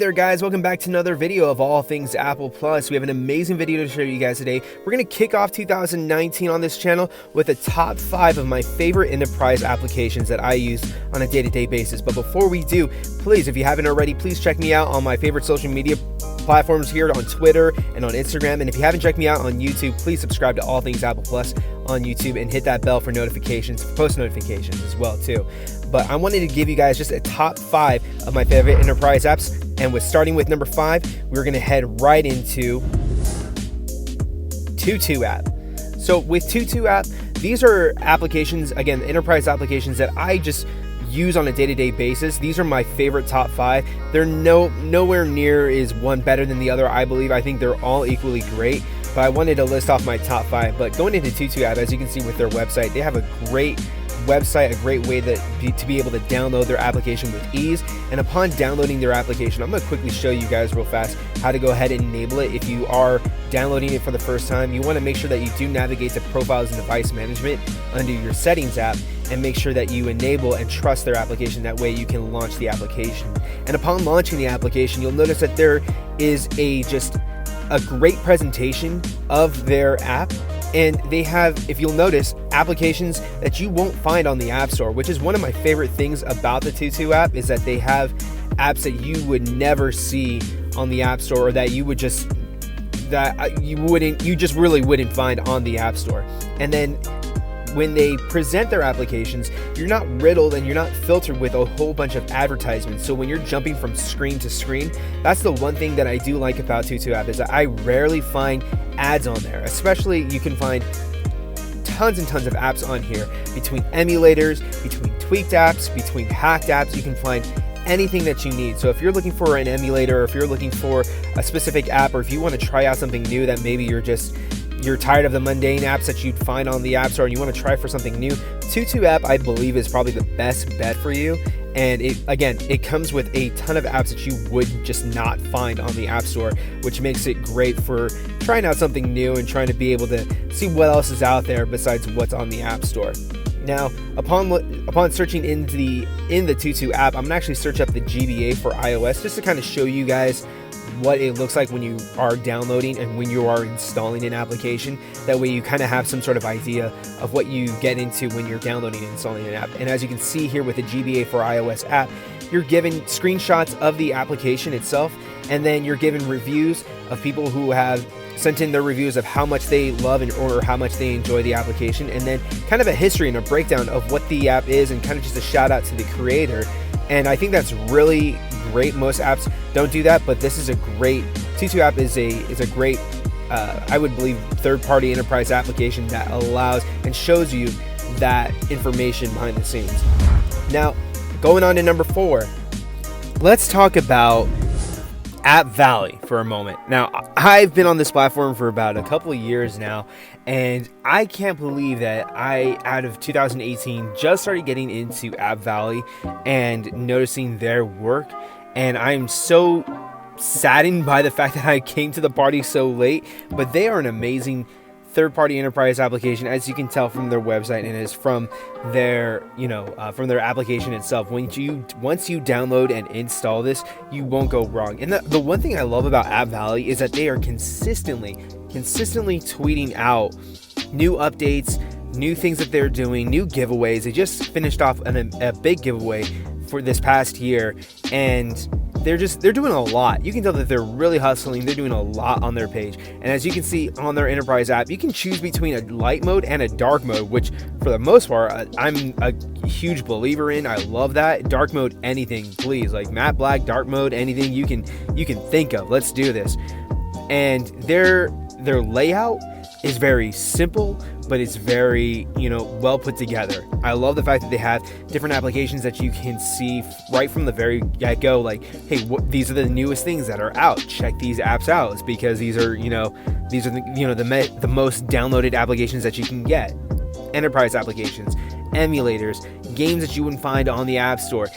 there guys, welcome back to another video of all things Apple Plus. We have an amazing video to show you guys today. We're going to kick off 2019 on this channel with a top 5 of my favorite enterprise applications that I use on a day-to-day basis. But before we do, please, if you haven't already, please check me out on my favorite social media platforms here on Twitter and on Instagram. And if you haven't checked me out on YouTube, please subscribe to All Things Apple Plus on YouTube and hit that bell for notifications, for post notifications as well too. But I wanted to give you guys just a top 5 of my favorite enterprise apps. And starting with number 5, we're going to head right into Tutu app. So with Tutu app, these are applications, again, enterprise applications that I just use on a day-to-day basis. These are my favorite top 5. They're nowhere near is one better than the other, I believe. I think they're all equally great, but I wanted to list off my top 5. But going into Tutu app, as you can see with their website, they have a great website, a great way to be able to download their application with ease. And upon downloading their application, I'm going to quickly show you guys real fast how to go ahead and enable it. If you are downloading it for the first time, you want to make sure that you do navigate to profiles and device management under your settings app and make sure that you enable and trust their application. That way you can launch the application. And upon launching the application, you'll notice that there is just a great presentation of their app. And they have, if you'll notice, applications that you won't find on the App Store, which is one of my favorite things about the Tutu app, is that they have apps that you would never see on the App Store, or that you just really wouldn't find on the App Store. And then when they present their applications, you're not riddled and you're not filtered with a whole bunch of advertisements. So when you're jumping from screen to screen, that's the one thing that I do like about Tutu app, is that I rarely find ads on there. Especially, you can find tons and tons of apps on here, between emulators, between tweaked apps, between hacked apps. You can find anything that you need. So if you're looking for an emulator, or if you're looking for a specific app, or if you want to try out something new that maybe you're tired of the mundane apps that you'd find on the App Store and you want to try for something new, Tutu app, I believe, is probably the best bet for you. And it comes with a ton of apps that you would just not find on the App Store, which makes it great for trying out something new and trying to be able to see what else is out there besides what's on the App Store. Now, upon searching in the Tutu app, I'm gonna actually search up the GBA for iOS just to kind of show you guys what it looks like when you are downloading and when you are installing an application. That way you kind of have some sort of idea of what you get into when you're downloading and installing an app. And as you can see here with the GBA for iOS app, you're given screenshots of the application itself, and then you're given reviews of people who have sent in their reviews of how much they love or how much they enjoy the application, and then kind of a history and a breakdown of what the app is, and kind of just a shout out to the creator. And I think that's really great. Most apps don't do that, but this is a great, Tutu app is a great, I would believe, third-party enterprise application that allows and shows you that information behind the scenes. Now, going on to number 4, let's talk about App Valley for a moment. Now, I've been on this platform for about a couple of years now, and I can't believe that out of 2018, just started getting into App Valley and noticing their work. And I'm so saddened by the fact that I came to the party so late, but they are an amazing third-party enterprise application, as you can tell from their website, and is from their from their application itself. Once you download and install this, you won't go wrong. And the one thing I love about App Valley is that they are consistently tweeting out new updates, new things that they're doing, new giveaways. They just finished off a big giveaway for this past year, and they're doing a lot. You can tell that they're really hustling. They're doing a lot on their page. And as you can see on their enterprise app, you can choose between a light mode and a dark mode, which for the most part, I'm a huge believer in. I love that. Dark mode, anything, please. Like matte black, dark mode, anything you can think of. Let's do this. And their layout is very simple, but it's very, well put together. I love the fact that they have different applications that you can see right from the very get-go. Like, hey, these are the newest things that are out. Check these apps out. It's because these are the most downloaded applications that you can get. Enterprise applications, emulators, games that you wouldn't find on the App Store,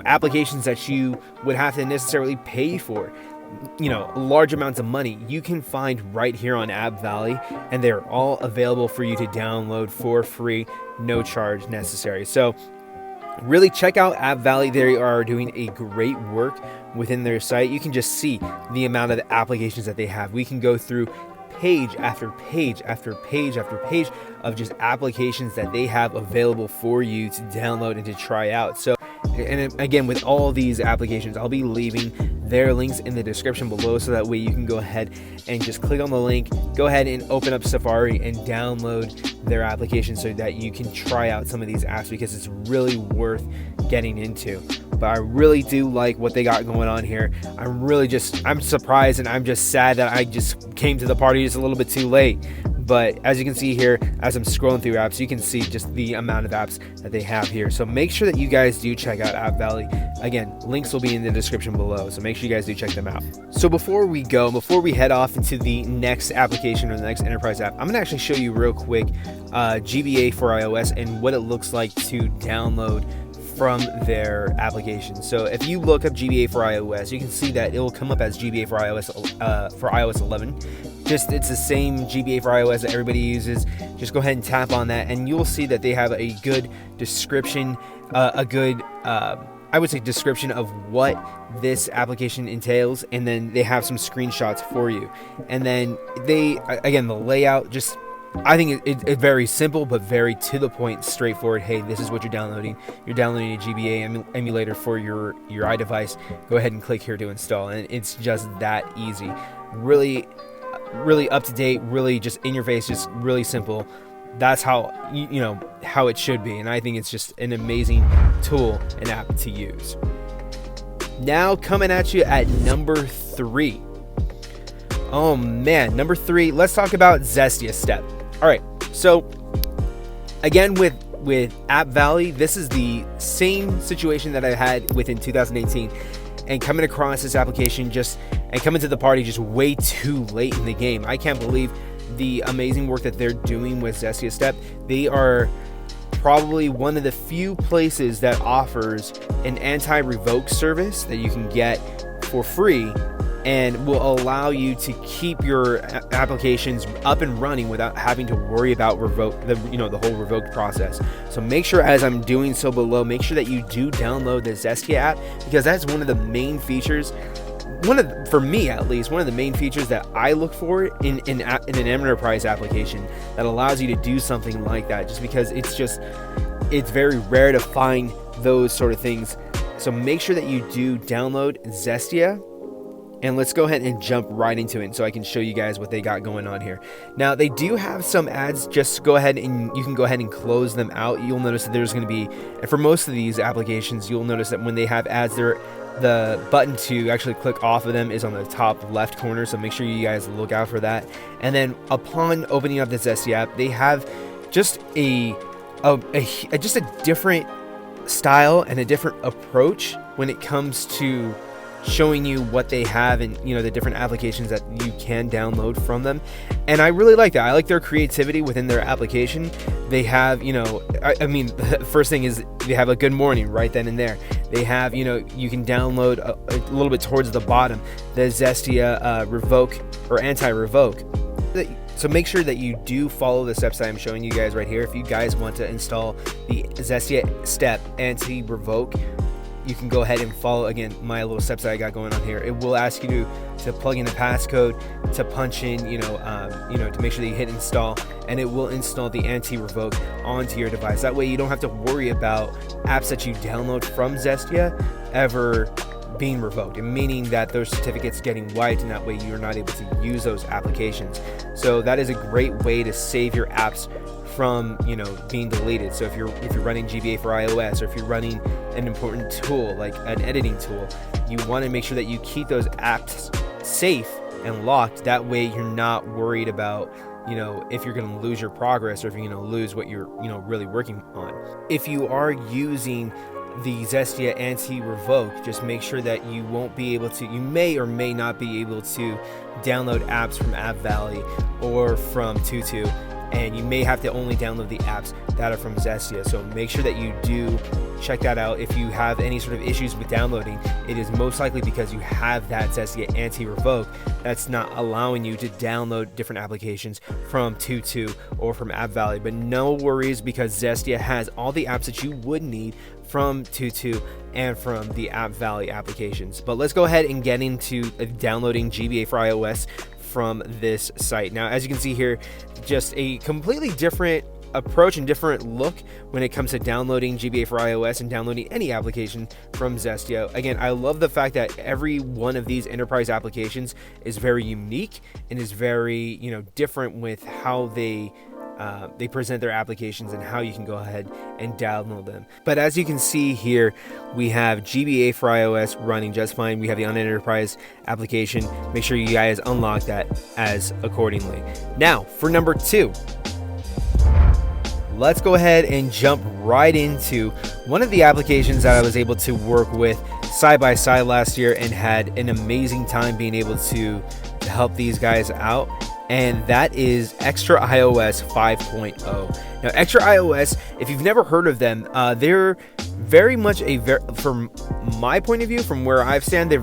applications that you would have to necessarily pay for. Large amounts of money you can find right here on App Valley, and they're all available for you to download for free, no charge necessary. So Really check out App Valley. They are doing a great work within their site. You can just see the amount of applications that they have. We can go through page after page after page after page of just applications that they have available for you to download and to try out. So, and again, with all these applications, I'll be leaving their links in the description below, so that way you can go ahead and just click on the link, go ahead and open up Safari and download their application so that you can try out some of these apps, because it's really worth getting into. But I really do like what they got going on here. I'm surprised, and I'm just sad that I just came to the party just a little bit too late. But as you can see here, as I'm scrolling through apps, you can see just the amount of apps that they have here. So make sure that you guys do check out App Valley. Again, links will be in the description below, so make sure you guys do check them out. So before we head off into the next application or the next enterprise app, I'm going to actually show you real quick GBA for iOS and what it looks like to download from their application. So if you look up GBA for iOS, you can see that it will come up as GBA for iOS 11. It's the same GBA for iOS that everybody uses. Just go ahead and tap on that, and you'll see that they have a good description, I would say description of what this application entails, and then they have some screenshots for you. And then the layout, just I think it's very simple but very to the point, straightforward. Hey, this is what you're downloading. You're downloading a GBA emulator for your iDevice. Go ahead and click here to install, and it's just that easy. Really up to date, really just in your face, just really simple. That's how how it should be, and I think it's just an amazing tool and app to use. Now coming at you at number 3. Oh man, number 3, let's talk about Zestia Step. All right, so again with App Valley, this is the same situation that I had within 2018, and coming across this application and coming to the party just way too late in the game. I can't believe the amazing work that they're doing with Zestia Step. They are probably one of the few places that offers an anti-revoke service that you can get for free, and will allow you to keep your applications up and running without having to worry about the whole revoke process. So make sure, as I'm doing so below, make sure that you do download the Zestia app, because that's one of the main features. For me at least, one of the main features that I look for in an enterprise application that allows you to do something like that, just because it's very rare to find those sort of things. So make sure that you do download Zestia, and let's go ahead and jump right into it so I can show you guys what they got going on here. Now, they do have some ads. Just go ahead and you can go ahead and close them out. You'll notice that there's going to be, and for most of these applications, you'll notice that when they have ads, the button to actually click off of them is on the top left corner, so make sure you guys look out for that. And then upon opening up the Zestia app, they have just a different style and a different approach when it comes to showing you what they have and the different applications that you can download from them. And I really like that. I like their creativity within their application. They have the first thing is they have a good morning right then and there. They have you can download a little bit towards the bottom the Zestia revoke or anti-revoke. So make sure that you do follow the steps that I'm showing you guys right here. If you guys want to install the Zestia Step anti-revoke, you can go ahead and follow, again, my little steps that I got going on here. It will ask you to plug in a passcode, to punch in, to make sure that you hit install, and it will install the anti-revoke onto your device. That way you don't have to worry about apps that you download from Zestia ever being revoked, and meaning that those certificates getting wiped, and that way you're not able to use those applications. So that is a great way to save your apps from being deleted. So if you're running GBA for iOS, or if you're running an important tool like an editing tool, you want to make sure that you keep those apps safe and locked. That way you're not worried about if you're going to lose your progress, or if you're going to lose what you're really working on. If you are using the Zestia anti-revoke, just make sure that you may or may not be able to download apps from App Valley or from Tutu, and you may have to only download the apps that are from Zestia. So make sure that you do check that out. If you have any sort of issues with downloading, it is most likely because you have that Zestia anti-revoke that's not allowing you to download different applications from Tutu or from App Valley. But no worries, because Zestia has all the apps that you would need from Tutu and from the App Valley applications. But let's go ahead and get into downloading GBA for iOS from this site. Now, as you can see here, just a completely different approach and different look when it comes to downloading GBA for iOS and downloading any application from Zestia. Again, I love the fact that every one of these enterprise applications is very unique and is very, different with how they present their applications and how you can go ahead and download them. But as you can see here, we have GBA for iOS running just fine. We have the unenterprise application. Make sure you guys unlock that as accordingly. Now, for number 2, let's go ahead and jump right into one of the applications that I was able to work with side by side last year and had an amazing time being able to help these guys out. And that is EXTRAIOS 5.0. Now, EXTRAIOS, if you've never heard of them, they're very much from my point of view, from where I stand, they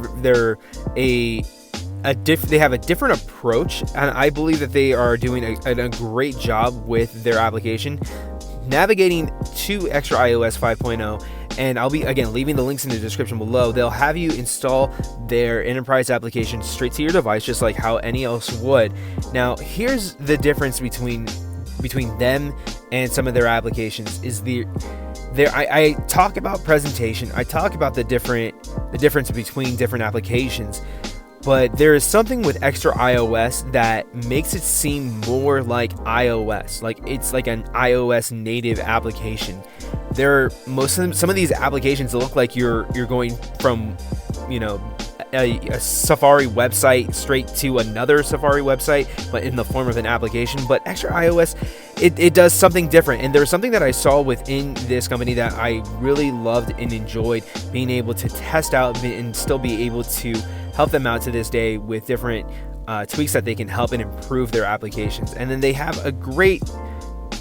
have a different approach, and I believe that they are doing a great job with their application. Navigating to EXTRAIOS 5.0, and I'll be again leaving the links in the description below. They'll have you install their enterprise application straight to your device, just like how any else would. Now, here's the difference between them and some of their applications. I talk about presentation. I talk about the difference between different applications. But there is something with EXTRAIOS that makes it seem more like iOS, like it's like an iOS native application. Some of these applications look like you're going from, a Safari website straight to another Safari website, but in the form of an application. But EXTRAIOS, it does something different, and there's something that I saw within this company that I really loved and enjoyed being able to test out and still be able to help them out to this day with different tweaks that they can help and improve their applications. And then they have a great,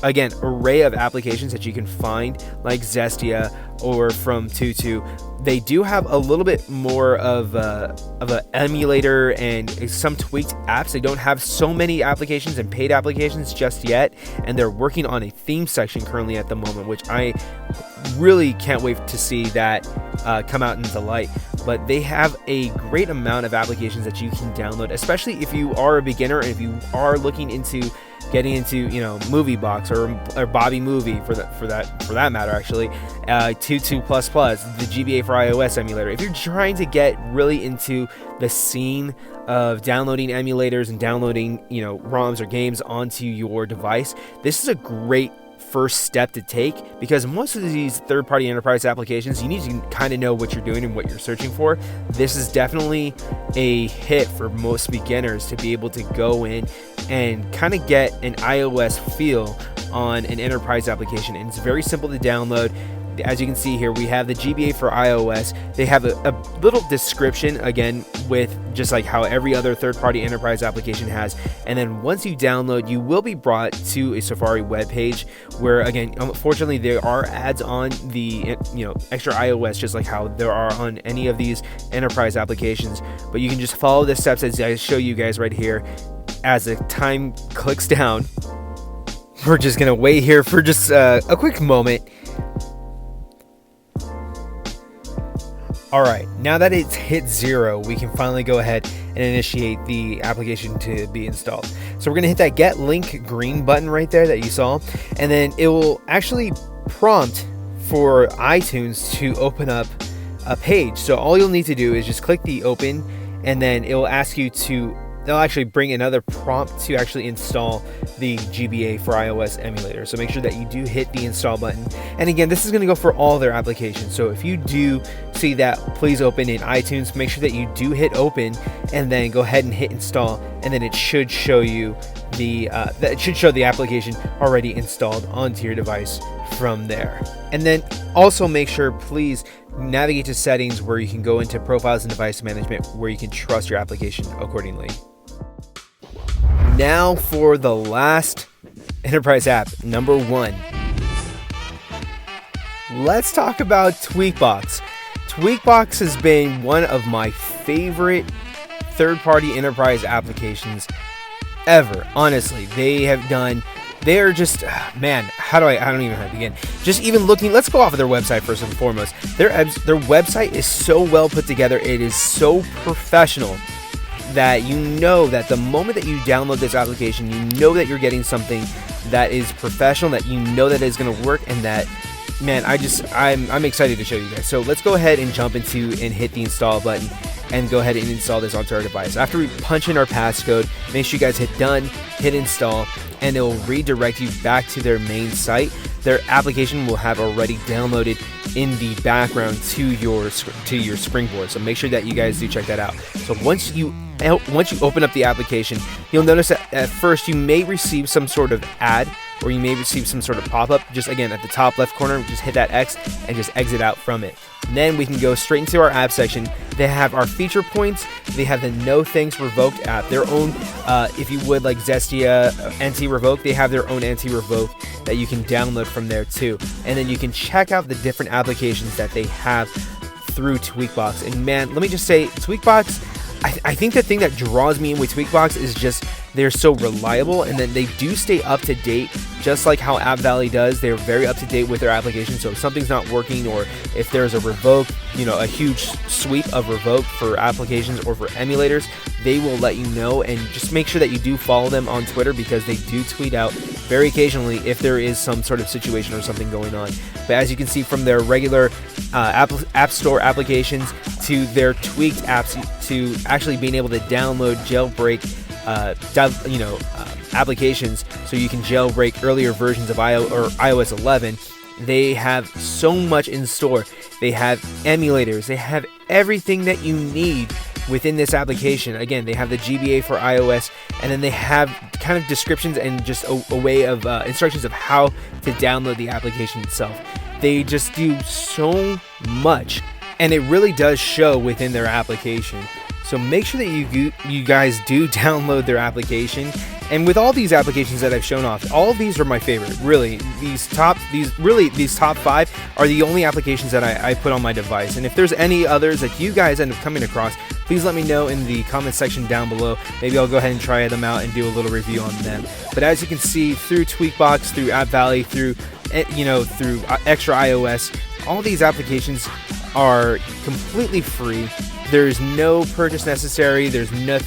again, array of applications that you can find, like Zestia or from Tutu. They do have a little bit more of an emulator and some tweaked apps. They don't have so many applications and paid applications just yet, and they're working on a theme section currently at the moment, which I really can't wait to see that come out into light. But they have a great amount of applications that you can download, especially if you are a beginner and if you are looking into getting into MovieBox or Bobby Movie for that matter, actually, Tutu++, the GBA for iOS emulator. If you're trying to get really into the scene of downloading emulators and downloading ROMs or games onto your device, this is a great first step to take, because most of these third-party enterprise applications, you need to kind of know what you're doing and what you're searching for. This is definitely a hit for most beginners to be able to go in and kind of get an iOS feel on an enterprise application, and it's very simple to download. As you can see here, we have the GBA for iOS. They have a little description, again, with just like how every other third-party enterprise application has. And then once you download, you will be brought to a Safari web page where, again, unfortunately, there are ads on the EXTRAIOS, just like how there are on any of these enterprise applications. But you can just follow the steps as I show you guys right here. As the time clicks down, we're just gonna wait here for just a quick moment. Alright, now that it's hit 0, we can finally go ahead and initiate the application to be installed. So we're going to hit that get link green button right there that you saw, and then it will actually prompt for iTunes to open up a page. So all you'll need to do is just click the open, and then it will ask you to, they'll actually bring another prompt to actually install the GBA for iOS emulator. So make sure that you do hit the install button. And again, this is going to go for all their applications. So if you do see that please open in iTunes, make sure that you do hit open and then go ahead and hit install. And then it should show you the application already installed onto your device from there. And then also make sure, please navigate to settings where you can go into profiles and device management, where you can trust your application accordingly. Now for the last enterprise app, number 1. let's talk about Tweakbox. Tweakbox has been one of my favorite third-party enterprise applications ever. Honestly, they're just, man, I don't even know how to begin. Just even looking, let's go off of their website first and foremost. Their website is so well put together. It is so professional that you know that the moment that you download this application, you know that you're getting something that is professional, that you know that is going to work, and that, man, I'm excited to show you guys. So let's go ahead and jump into and hit the install button and go ahead and install this onto our device. After we punch in our passcode, make sure you guys hit done, hit install, and it will redirect you back to their main site. Their application will have already downloaded in the background to your Springboard. So make sure that you guys do check that out. So once you open up the application, you'll notice that at first you may receive some sort of ad, or you may receive some sort of pop-up. Just again at the top left corner, just hit that X and just exit out from it. And then we can go straight into our app section. They have our feature points. They have the No Thanks Revoked app, their own, if you would, like Zestia anti-revoke, they have their own anti-revoke that you can download from there too. And then you can check out the different applications that they have through Tweakbox. And man, let me just say, Tweakbox, I think the thing that draws me in with Tweakbox is just they're so reliable, and then they do stay up to date, just like how App Valley does. They're very up to date with their application. So if something's not working, or if there's a revoke, a huge sweep of revoke for applications or for emulators, they will let you know. And just make sure that you do follow them on Twitter, because they do tweet out very occasionally if there is some sort of situation or something going on. But as you can see, from their regular App Store applications to their tweaked apps, to actually being able to download jailbreak applications, so you can jailbreak earlier versions of iOS 11. They have so much in store. They have emulators. They have everything that you need within this application. Again, they have the GBA for iOS, and then they have kind of descriptions and just a way of instructions of how to download the application itself. They just do so much, and it really does show within their application. So make sure that you guys do download their application. And with all these applications that I've shown off, all of these are my favorite. Really, these top 5 are the only applications that I put on my device. And if there's any others that you guys end up coming across, please let me know in the comment section down below. Maybe I'll go ahead and try them out and do a little review on them. But as you can see, through Tweakbox, through App Valley, through Extra iOS, all these applications are completely free. There's no purchase necessary. There's no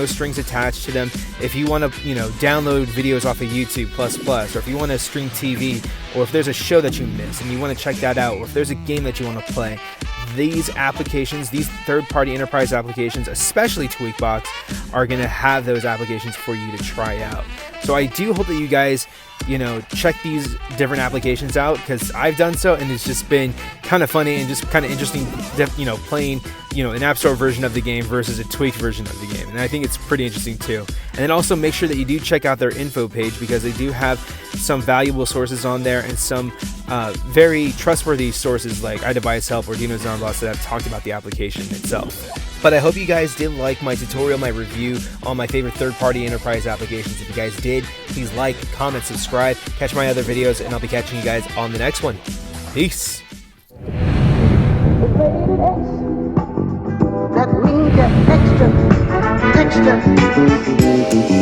strings attached to them. If you want to, download videos off of YouTube++, or if you want to stream TV, or if there's a show that you missed and you want to check that out, or if there's a game that you want to play, these applications, these third-party enterprise applications, especially Tweakbox, are going to have those applications for you to try out. So I do hope that you guys, check these different applications out, because I've done so, and it's just been kind of funny and just kind of interesting, playing, an App Store version of the game versus a tweaked version of the game. And I think it's pretty interesting too. And then also make sure that you do check out their info page, because they do have some valuable sources on there, and some very trustworthy sources like iDevice Help or Dino Zonboss that have talked about the application itself. But I hope you guys did like my tutorial, my review on my favorite third-party enterprise applications. If you guys did, please like, comment, subscribe, catch my other videos, and I'll be catching you guys on the next one. Peace. That means that extra.